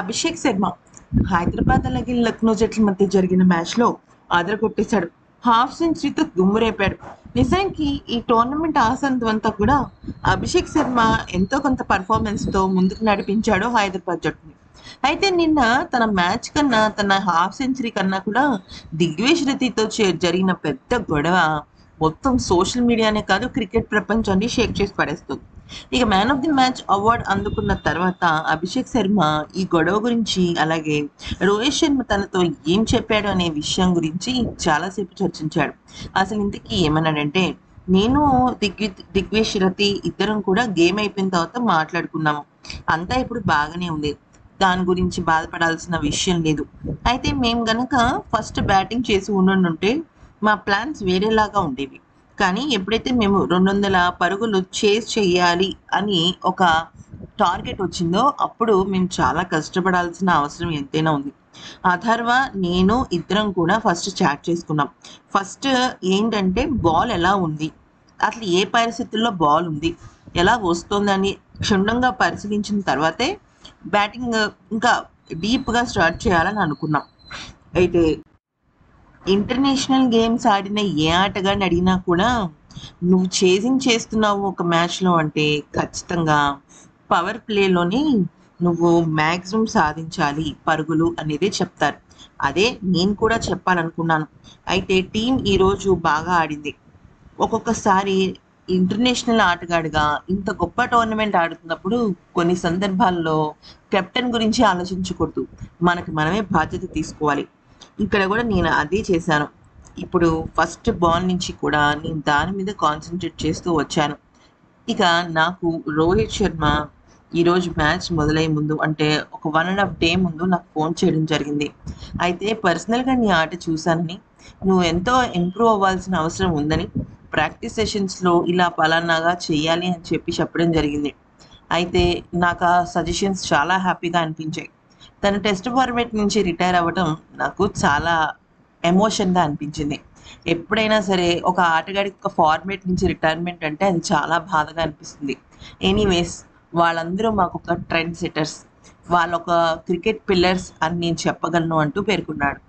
అభిషేక్ శర్మ హైదరాబాద్ అలాగే లక్నో జట్ల మధ్య జరిగిన మ్యాచ్లో అదరగొట్టేశాడు. హాఫ్ సెంచరీతో దుమ్మురేపాడు. నిజానికి ఈ టోర్నమెంట్ ఆసంతం కూడా అభిషేక్ శర్మ ఎంతో కొంత పర్ఫార్మెన్స్తో ముందుకు నడిపించాడు హైదరాబాద్ జట్టుని. అయితే నిన్న తన మ్యాచ్ కన్నా తన హాఫ్ సెంచరీ కన్నా కూడా దిగ్వేష్ రతితో జరిగిన పెద్ద గొడవ మొత్తం సోషల్ మీడియానే కాదు క్రికెట్ ప్రపంచాన్ని షేక్ చేసి పడేస్తుంది. ఇక man of the match award అందుకున్న తర్వాత అభిషేక్ శర్మ ఈ గొడవ గురించి అలాగే రోహిత్ శర్మ తనతో ఏం చెప్పాడు అనే విషయం గురించి చాలాసేపు చర్చించాడు. అసలు ఇంతకీ ఏమన్నాడంటే, నేను దిగ్వేష్ రతి ఇద్దరం కూడా గేమ్ అయిపోయిన తర్వాత మాట్లాడుకున్నాము, అంతా ఇప్పుడు బాగానే ఉంది, దాని గురించి బాధపడాల్సిన విషయం లేదు. అయితే మేము గనక ఫస్ట్ బ్యాటింగ్ చేసి ఉండుంటే మా ప్లాన్స్ వేరేలాగా ఉండేవి. కానీ ఎప్పుడైతే మేము 200 పరుగులు చేజ్ చేయాలి అని ఒక టార్గెట్ వచ్చిందో అప్పుడు మేము చాలా కష్టపడాల్సిన అవసరం ఎంతైనా ఉంది. అథర్వ నేను ఇద్దరం కూడా ఫస్ట్ చాట్ చేసుకున్నాం. ఫస్ట్ ఏంటంటే బాల్ ఎలా ఉంది, అసలు ఏ పరిస్థితుల్లో బాల్ ఉంది, ఎలా వస్తుందని క్షుణ్ణంగా పరిశీలించిన తర్వాతే బ్యాటింగ్ ఇంకా డీప్గా స్టార్ట్ చేయాలని అనుకున్నాం. అయితే ఇంటర్నేషనల్ గేమ్స్ ఆడిన ఏ ఆటగాడిని అడిగినా కూడా నువ్వు చేజింగ్ చేస్తున్నావు ఒక మ్యాచ్లో అంటే ఖచ్చితంగా పవర్ ప్లేలోనే నువ్వు మ్యాక్సిమం సాధించాలి పరుగులు అనేది చెప్తారు. అదే నేను కూడా చెప్పాలనుకున్నాను. అయితే టీం ఈరోజు బాగా ఆడింది. ఒక్కొక్కసారి ఇంటర్నేషనల్ ఆటగాడిగా ఇంత గొప్ప టోర్నమెంట్ ఆడుతున్నప్పుడు కొన్ని సందర్భాల్లో కెప్టెన్ గురించి ఆలోచించకూడదు, మనకి మనమే బాధ్యత తీసుకోవాలి. ఇక్కడ కూడా నేను అదే చేశాను. ఇప్పుడు ఫస్ట్ బాల్ నుంచి కూడా నేను దాని మీద కాన్సన్ట్రేట్ చేస్తూ వచ్చాను. ఇక నాకు రోహిత్ శర్మ ఈరోజు మ్యాచ్ మొదలయ్యే ముందు అంటే ఒక 1.5 డే ముందు నాకు ఫోన్ చేయడం జరిగింది. అయితే పర్సనల్గా నీ ఆట చూశానని, నువ్వు ఎంతో ఇంప్రూవ్ అవ్వాల్సిన అవసరం ఉందని, ప్రాక్టీస్ సెషన్స్లో ఇలా పలానాగా చేయాలి అని చెప్పడం జరిగింది. అయితే నాకు ఆ సజెషన్స్ చాలా హ్యాపీగా అనిపించాయి. తన టెస్ట్ ఫార్మేట్ నుంచి రిటైర్ అవ్వడం నాకు చాలా ఎమోషన్గా అనిపించింది. ఎప్పుడైనా సరే ఒక ఆటగాడికి ఒక ఫార్మేట్ నుంచి రిటైర్మెంట్ అంటే అది చాలా బాధగా అనిపిస్తుంది. ఎనీవేస్ వాళ్ళందరూ మాకు ఒక ట్రెండ్ సెటర్స్, వాళ్ళొక క్రికెట్ పిల్లర్స్ అని నేను చెప్పగలను అంటూ పేర్కొన్నాడు.